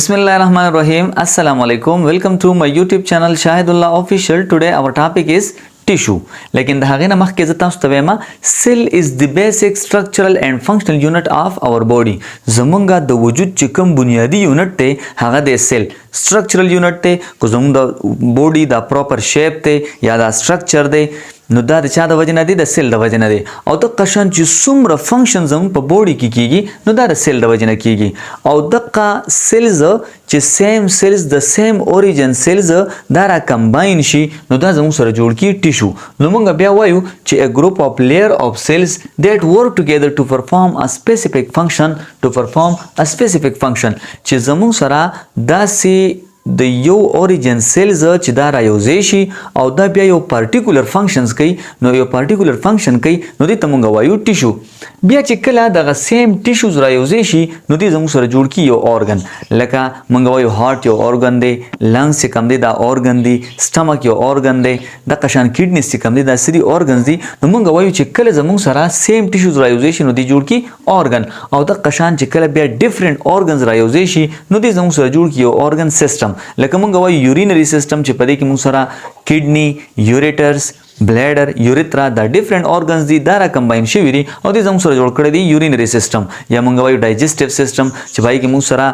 Bismillahirrahmanirrahim. Assalamu alaikum. Welcome to my YouTube channel Shahidullah Official. Today our topic is tissue. लेकिन धागे नमक के जता स्तवेमा cell is the basic structural and functional unit of our body. जमुंगा द वजूद चिकम बुनियादी यूनिट ते हागा दे cell. Structural unit ते को जमुंग the body the proper shape ते या द structure दे नो दा د چا د وجنه دي د سیل د وجنه دي او د قشن چې څومره فنکشن زموږ په بوډي کې کیږي نو دا د سیل د وجنه کیږي او دغه سیلز چې سیم سیلز د سیم اوریجن سیلز دا را کمباین شي نو دا زموږ سره جوړ کی ټیشو نو موږ بیا وایو چې ا ګروپ اف لیئر اف سیلز that work together to perform a specific function چې زموږ سره داسې د یو اوریجن سیلز چې دا رايوځي شي او دا بیا یو پارټیکولر فنکشنز کوي نو یو پارټیکولر فنکشن کوي نو دې ته مونږ وایو ټیشو بیا چې کله دغه سیم ټیشوز رايوځي شي نو دې زموږ سره جوړ کی یو اورګن لکه مونږ وایو هارت یو اورګن دی لنګز چې کم دی دا اورګن دی سټمک یو اورګن دی د قشان کډنیز چې کم دی دا سری اورګنز دي نو مونږ وایو چې کله زموږ سره سیم ټیشوز رايوځي شي نو دې جوړ کی اورګن او د قشان چې کله بیا ډیفرنٹ اورګنز رايوځي شي نو دې زموږ سره جوړ کی یو اورګن سیستم لکه مونږ وایو یورینری سیستم چې پدې کې مونږ سره کډنی یوریټرز بلیډر یوریترا دا ډیفرنٹ اورګنز دي دا را کمباین شوی دي او دې زموږ سره جوړ کړی دی یورینری سیستم یا مونږ وایو ډایجسټیو سیستم چې پای کې مونږ سره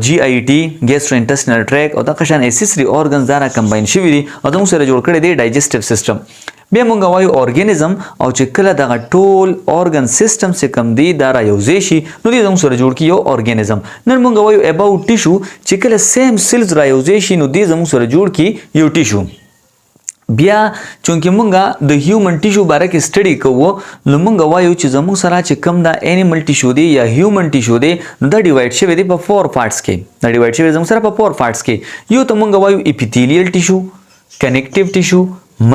جی آی ټي ګیسټرو انټسټینل ټریک او دا قشان اسیسری اورګنز دا را کمباین شوی دي او زموږ سره جوړ کړی دی ډایجسټیو سیستم بیا مونږ وایو اورګانیزم او چې کله دغه ټول اورګن سیستم څخه کم دی دا رايوځي شي نو دې زموږ سره جوړ کی یو اورګانیزم نن مونږ وایو اباوت ټیشو چې کله سیم سیلز رايوځي شي نو دې زموږ سره جوړ کی یو ټیشو بیا چونکه مونږه د هیومن ټیشو باره کې سټډي کوو نو مونږ وایو چې زموږ سره چې کم دا انیمل ټیشو دی یا هیومن ټیشو دی نو دا ډیوایډ شوی دی په 4 پارټس کې دا ډیوایډ شوی زموږ سره په 4 پارټس کې یو ته مونږ وایو اپیتیلیل ټیشو کنیکټیو ټیشو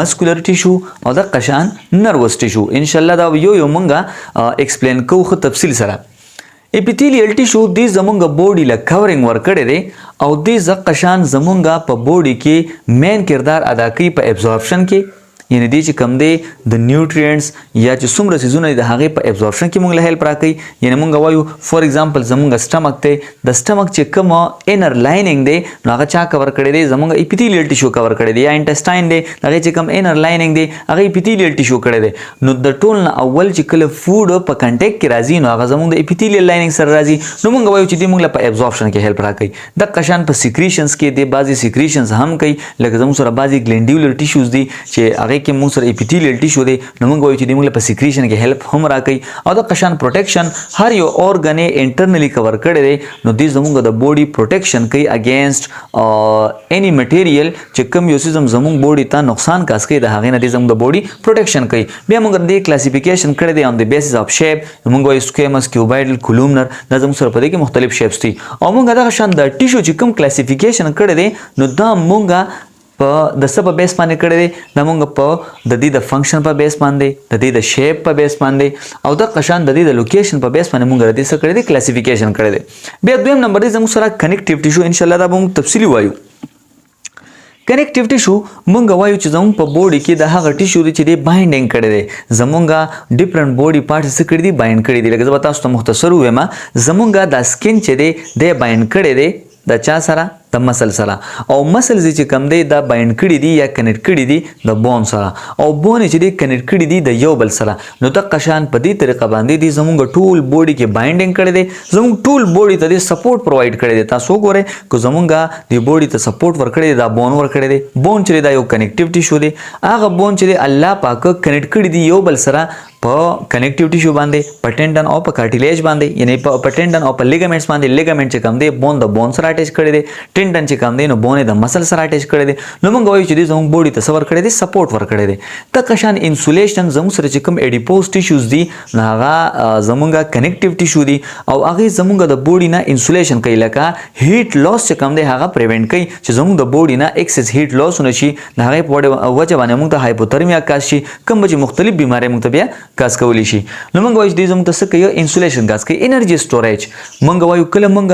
مسکولر ټیشو او د قشان نروس ټیشو ان شاء الله دا یو مونږه ایکسپلین کوو خو تفصیل سره اپیتیلیل ټیشو د زمونږ بوډي له کورینګ ور کړی دی او د ز قشان زمونږ په بوډي کې مین کردار ادا کوي په ابزورپشن کې یعنی دی چې کم دی د نیوټرینټس یا چې څومره سيزونه د هغه په ابزورپشن کې مونږ له هیلپ راکړي یعنی مونږ وایو فور ایگزامپل زمونږ سټمک ته د سټمک چې کوم انر لاینینګ دی نو هغه چا کور کړی دی زمونږ اپیتیلیل ټیشو کور کړی دی یا انټسټاین دی هغه چې کوم انر لاینینګ دی هغه اپیتیلیل ټیشو کړی دی نو د ټول نه اول چې کله فود په کنټیکټ کې راځي نو هغه زمونږ د اپیتیلیل لاینینګ سره راځي نو مونږ وایو چې دی مونږ په ابزورپشن کې هیلپ راکړي د قشان په سیکریشنز کې دی بعضی سیکریشنز هم کوي لکه زموږ سره بعضی ګلینډیولر ټیشوز دي چې هغه کې مونږ سره اپیتیلیل ټیشو دی نو موږ وایو چې د موږ په سیکریشن کې هیلپ هم راکړي او د قشان پروټیکشن هر یو اورګن انټرنلی کور کړی دی نو د زموږ د بوډي پروټیکشن کوي اگینست اني مټیریل چې کوم یو سیستم زموږ بوډي ته نقصان کاس کوي د هغه نه د زموږ د بوډي پروټیکشن کوي بیا موږ د کلاسیفیکیشن کړی دی اون د بیسس اف شیپ موږ وایو سکیمس کیوبایډل کولومنر دا زموږ سره په دې کې مختلف شیپس دي او موږ د قشان د ټیشو چې کوم کلاسیفیکیشن کړی دی نو دا موږ په د سبب بیس باندې کړی دی د مونږ په د دې د فنکشن په بیس باندې د دې د شیپ په بیس باندې او د قشان د دې د لوکیشن په بیس باندې مونږ د دې څه کړی دی کلاسیفیکیشن کړی دی بیا دویم نمبر دی زموږ سره کنیکټیو ټیشو ان شاء الله دا به موږ تفصیلی وایو کنیکټیو ټیشو مونږ وایو چې زموږ په بوډي کې د هغه ټیشو دی چې دی بایندینګ کړی دی زمونږ ډیفرنٹ بوډي پارټس څه کړی دی بایند کړی دی لکه زه به تاسو ته مختصر ووایم زمونږ د سکین چې دی د بایند کړی دی د چا سره د مسل سره او مسل چې کم دی دا بایند کړي دي یا کنیکټ کړي دي د بون سره او بون چې دی کنیکټ کړي دي د یو بل سره نو د قشان په دې طریقه باندې دي زموږ ټول بوډي کې بایندینګ کړي دي زموږ ټول بوډي ته سپورټ پرووایډ کړي دي تاسو ګورئ کو زموږ د بوډي ته سپورټ ور کړي دا بون ور کړي دي بون چې دا یو کنیکټیو ټیشو دی هغه بون چې الله پاک کنیکټ کړي دي یو بل سره په کنیکټیو ټیشو باندې په ټینډن او په کارټیلیج باندې یعنی په ټینډن او په لیګامنټس باندې لیګامنټ چې کم دی بون د بون سره اٹیچ کړي دي ټینډن چې کم دی نو بون د مسل سره اٹیچ کړي دي نو موږ وایو چې زموږ بوډي ته سور کړي دي سپورټ ور کړي دي د قشان انسولیشن زموږ سره چې کوم اډیپوز ټیشوز دي نو هغه زموږ کنیکټیو ټیشو دي او هغه زموږ د بوډي نه انسولیشن کوي لکه هیټ لاس چې کم دی هغه پریونټ کوي چې زموږ د بوډي نه ایکسس هیټ لاس نشي نه هغه په وجه باندې موږ ته هایپوترمیا کاس شي کوم چې مختلف بیماری موږ ته بیا کاس کولی شي نو موږ وایو چې زموږ ته څه کوي انسولیشن کاس کوي انرژي سټوریج موږ وایو کله موږ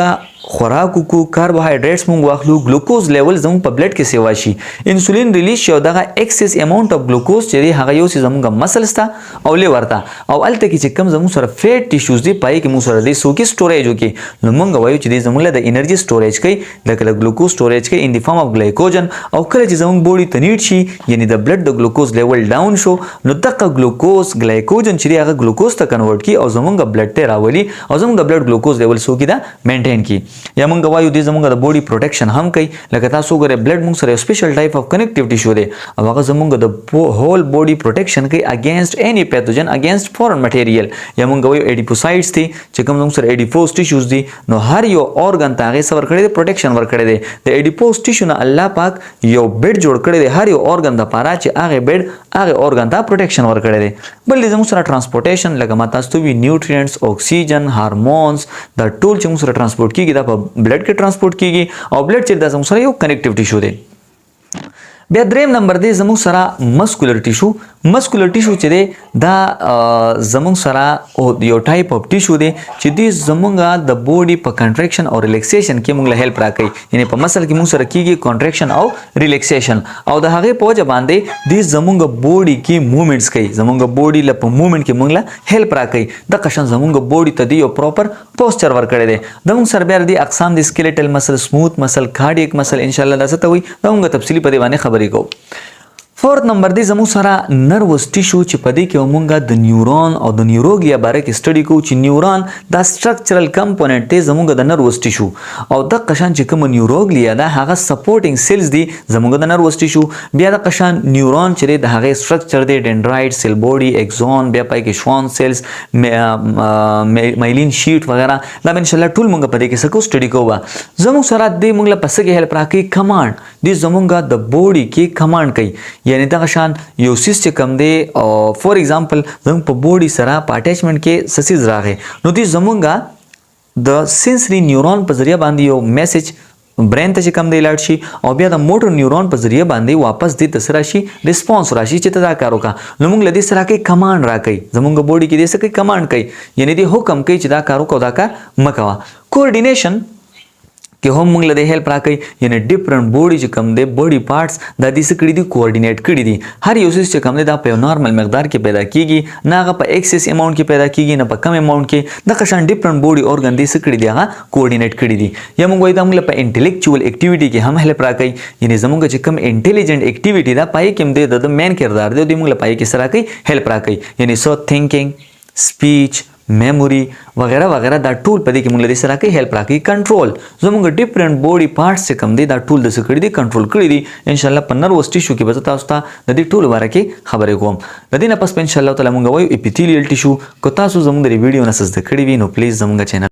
خوراک کو کاربوهایډریټس مونږ واخلو ګلوکوز لیول زموږ په بلډ کې سیوا شي انسولین ریلیز شي او دغه ایکسس اماونت اف ګلوکوز چې دی هغه یو سي زموږ مسلز ته او لیور ته او الته کې چې کم زموږ سره فیټ ټیشوز دی پای کې مونږ سره دی سو کې سټوریج وکي نو مونږ وایو چې دی زموږ د انرژي سټوریج کوي لکه ګلوکوز سټوریج کوي ان دی فارم اف ګلایکوجن او کله چې زموږ بوډي ته نیډ شي یعنی د بلډ د ګلوکوز لیول ډاون شو نو دغه ګلوکوز ګلایکوجن چې دی هغه ګلوکوز ته کنورټ کی او زموږ بلډ ته راولي او زموږ د بلډ ګلوکوز لیول سو کې دا مینټین کی یا مونږ وایو دی زموږ د بوډي پروټیکشن هم کوي لکه تاسو ګوره بلډ مونږ سره سپیشل ټایپ اف کنیکټیو ټیشو دی او هغه زموږ د هول بوډي پروټیکشن کوي اگینست اني پیتوجن اگینست فورن مټیریل یا مونږ وایو ایډیپوسایډز دي چې کوم زموږ سره ایډیپوز ټیشوز دي نو هر یو اورګن ته هغه سور کړی دی پروټیکشن ور کړی دی د ایډیپوز ټیشو نه الله پاک یو بیډ جوړ کړی دی هر یو اورګن د پاره چې هغه بیډ هغه اورګن ته پروټیکشن ور کړی دی بل زموږ سره ترانسپورټیشن لکه ما تاسو ته وی نیوټرینټس اکسیجن هارمونز دا ټول چې موږ سره ترانسپورټ کیږي دا په بلډ کې ترانسپورټ کیږي او بلډ چې د زموږ سره یو کنیکټیو ټیشو دی بیا دریم نمبر دی زموږ سره مسکولر ټیشو چې دی دا زموږ سره یو ټایپ اف ټیشو دی چې دی زموږ د بوډي په کنټریکشن او ریلیکسیشن کې موږ له هیلپ راکوي یعنی په مسل کې موږ سره کیږي کنټریکشن او ریلیکسیشن او د هغې په وجه باندې دی زموږ بوډي کې موومنټس کوي زموږ بوډي له په موومنټ کې موږ له هیلپ راکوي د قشن زموږ بوډي ته دی یو پراپر پوسچر ورکړی دی د موږ سره بیا دی اقسام دی سکیلیټل مسل سموث مسل کارډیک مسل ان شاء الله دا څه ته وایي دا موږ تفصیلي په دې باندې خبرې کوو فورت نمبر دی زموږ سره نروس ټیشو چې په دې کې موږ د نیورون او د نیوروګلیا باره کې سټډي کوو چې نیورون دا سټرکچرل کمپوننټ دی زموږ د نروس ټیشو او د قشان چې کوم نیوروګلیا دا هغه سپورټینګ سیلز دي زموږ د نروس ټیشو بیا د قشان نیورون چې د هغه سټرکچر دی ډندرایټ سیل بوډي اکزون بیا پای کې شوان سیلز مایلین شیټ وغیرہ دا ان شاء الله ټول موږ په دې کې سکو سټډي کوو زموږ سره دی موږ له پسې هیلپ راکوي کمانډ دی زموږ د بوډي کې کمانډ کوي یعنی دغه شان یو سیس چې کم دی فور ایگزامپل زموږ په بوډي سره په اټیچمنټ کې سسیز راغی نو دی زموږ د سنسري نیورون په ذریعہ باندې یو میسج برین ته چې کم دی لاړ شي او بیا د موټر نیورون په ذریعہ باندې واپس دی ته سره شي ریسپانس راشي چې ته دا کار وکړه نو موږ له دې سره کې کمانډ راکوي زموږ بوډي کې دې څه کمانډ کوي یعنی دی حکم کوي چې دا کار وکړه دا کار مه کوه کوارډینیشن کې هم موږ له هیلپ راکوي یعنی ډیفرنٹ بوډي چې کم دی بوډي پارټس د دې څه کړي دي کوارډینیټ کړي دي هر یو څه چې کم دی دا په نارمل مقدار کې پیدا کیږي نه هغه په ایکسس اماونت کې پیدا کیږي نه په کم اماونت کې د قشان ډیفرنٹ بوډي اورګن دي څه کړي دي هغه کوارډینیټ کړي دي یا موږ وایو دا موږ په انټلیکچوال اکټیویټي کې هم هیلپ راکوي یعنی زموږ چې کم انټیلیجنٹ اکټیویټي دا پای کې هم دی د مین کردار دی موږ له پای کې سره کوي هیلپ راکوي یعنی سو تھینکینګ سپیچ میموري وغیرہ وغیرہ دا ټول په دې کې موږ له سره کې هیلپ راکوي کنټرول زموږ ډیفرنٹ بوډي پارټس چې کم دي دا ټول د څه کړي دي کنټرول کړي دي ان شاء الله په نروس ټیشو کې به تاسو ته د دې ټول باره کې خبرې کوم د دې نه پس په ان شاء الله تعالی موږ وایو اپیتھیلیل ټیشو کو تاسو زموږ د ویډیو نه زده کړی وي نو پلیز زموږ چینل